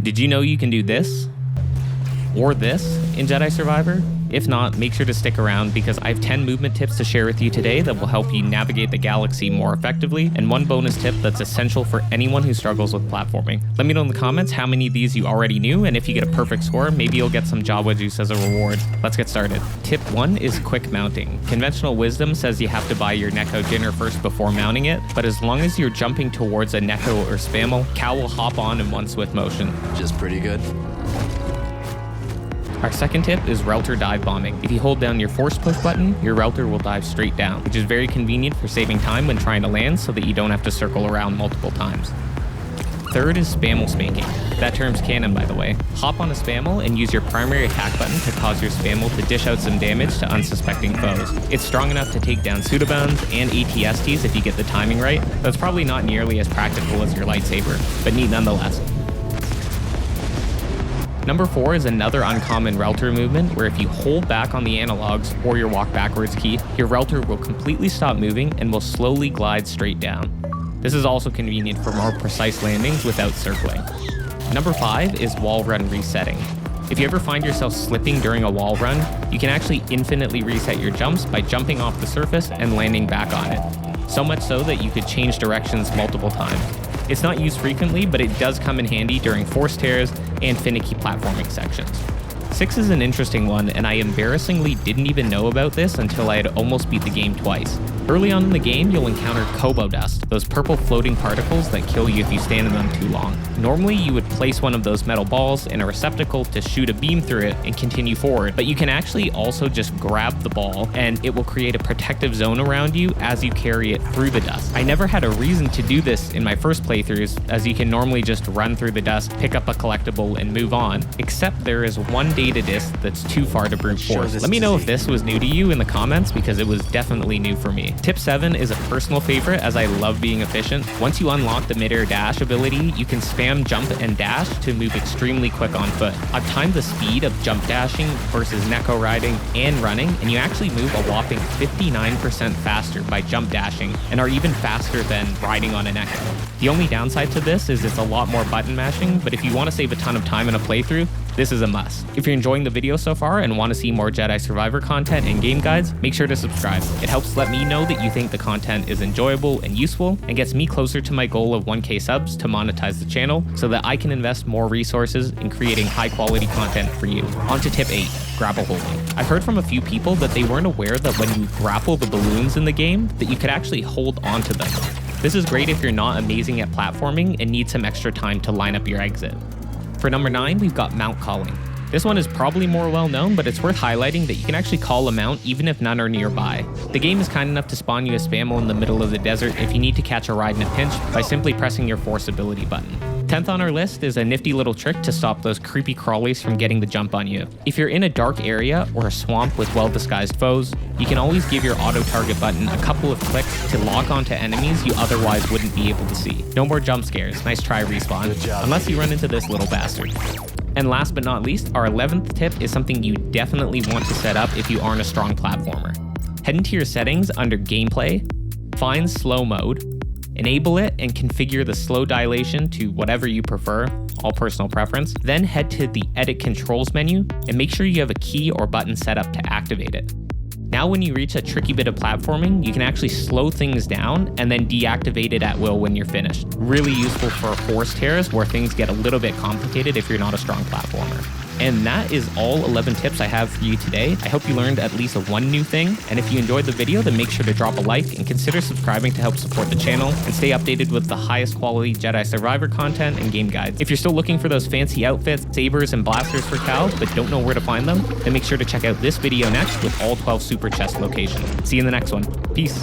Did you know you can do this? Or this in Jedi Survivor? If not, make sure to stick around because I have 10 movement tips to share with you today that will help you navigate the galaxy more effectively, and one bonus tip that's essential for anyone who struggles with platforming. Let me know in the comments how many of these you already knew, and if you get a perfect score, maybe you'll get some Jawa juice as a reward. Let's get started. Tip 1 is quick mounting. Conventional wisdom says you have to buy your Neko dinner first before mounting it, but as long as you're jumping towards a Neko or Spamel, Cal will hop on in one swift motion. Just pretty good. Our second tip is Relter dive bombing. If you hold down your force push button, your Relter will dive straight down, which is very convenient for saving time when trying to land so that you don't have to circle around multiple times. Third is Spamel Spanking. That term's canon, by the way. Hop on a Spamel and use your primary attack button to cause your Spamel to dish out some damage to unsuspecting foes. It's strong enough to take down pseudobounds and ATSTs if you get the timing right. That's probably not nearly as practical as your lightsaber, but neat nonetheless. Number 4 is another uncommon Relter movement where if you hold back on the analogs or your walk backwards key, your Relter will completely stop moving and will slowly glide straight down. This is also convenient for more precise landings without circling. Number 5 is wall run resetting. If you ever find yourself slipping during a wall run, you can actually infinitely reset your jumps by jumping off the surface and landing back on it. So much so that you could change directions multiple times. It's not used frequently, but it does come in handy during force tears and finicky platforming sections. 6 is an interesting one, and I embarrassingly didn't even know about this until I had almost beat the game twice. Early on in the game, you'll encounter Kobo dust, those purple floating particles that kill you if you stand in them too long. Normally, you would place one of those metal balls in a receptacle to shoot a beam through it and continue forward, but you can actually also just grab the ball and it will create a protective zone around you as you carry it through the dust. I never had a reason to do this in my first playthroughs, as you can normally just run through the dust, pick up a collectible, and move on, except there is one data disc that's too far to brute force. Let me know if this was new to you in the comments because it was definitely new for me. Tip 7 is a personal favorite as I love being efficient. Once you unlock the midair dash ability, you can spam jump and dash to move extremely quick on foot. I've timed the speed of jump dashing versus Neko riding and running, and you actually move a whopping 59% faster by jump dashing and are even faster than riding on a Neko. The only downside to this is it's a lot more button mashing, but if you want to save a ton of time in a playthrough, this is a must. If you're enjoying the video so far and want to see more Jedi Survivor content and game guides, make sure to subscribe. It helps let me know that you think the content is enjoyable and useful and gets me closer to my goal of 1K subs to monetize the channel so that I can invest more resources in creating high quality content for you. On to tip 8, Grapple Holding. I've heard from a few people that they weren't aware that when you grapple the balloons in the game, that you could actually hold onto them. This is great if you're not amazing at platforming and need some extra time to line up your exit. For number 9, we've got mount calling. This one is probably more well known, but it's worth highlighting that you can actually call a mount even if none are nearby. The game is kind enough to spawn you a Spamel in the middle of the desert if you need to catch a ride in a pinch by simply pressing your force ability button. 10th on our list is a nifty little trick to stop those creepy crawlies from getting the jump on you. If you're in a dark area or a swamp with well-disguised foes, you can always give your auto target button a couple of clicks to lock onto enemies you otherwise wouldn't be able to see. No more jump scares. Nice try, Respawn. Unless you run into this little bastard. And last but not least, our 11th tip is something you definitely want to set up if you aren't a strong platformer. Head into your settings under Gameplay, find Slow Mode, enable it and configure the slow dilation to whatever you prefer, all personal preference. Then head to the Edit Controls menu and make sure you have a key or button set up to activate it. Now when you reach a tricky bit of platforming, you can actually slow things down and then deactivate it at will when you're finished. Really useful for force tears where things get a little bit complicated if you're not a strong platformer. And that is all 11 tips I have for you today. I hope you learned at least one new thing. And if you enjoyed the video, then make sure to drop a like and consider subscribing to help support the channel and stay updated with the highest quality Jedi Survivor content and game guides. If you're still looking for those fancy outfits, sabers, and blasters for Cal, but don't know where to find them, then make sure to check out this video next with all 12 super chest locations. See you in the next one. Peace.